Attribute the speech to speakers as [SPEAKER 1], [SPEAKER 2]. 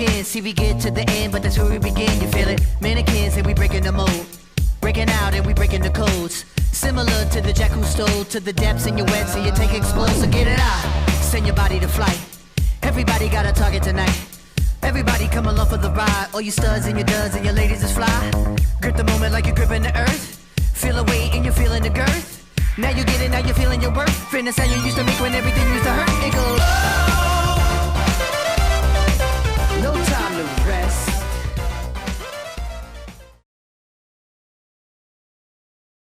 [SPEAKER 1] again. See, we get to the end, but that's where we begin. You feel it? Mannequins and we breaking the mold. Breaking out and we breaking the codes. Similar to the jack who stole to the depths in your wet, so you take explode, so get it out. Send your body to flight. Everybody got a target tonight. Everybody come along for the ride. All you studs and your duds and your ladies is fly. Grip the moment like you're gripping the earth. Feel the weight and you're feeling the girth. Now you get it, now you're feeling your worth. Fitness how you used to make when everything used to hurt. It goes, oh.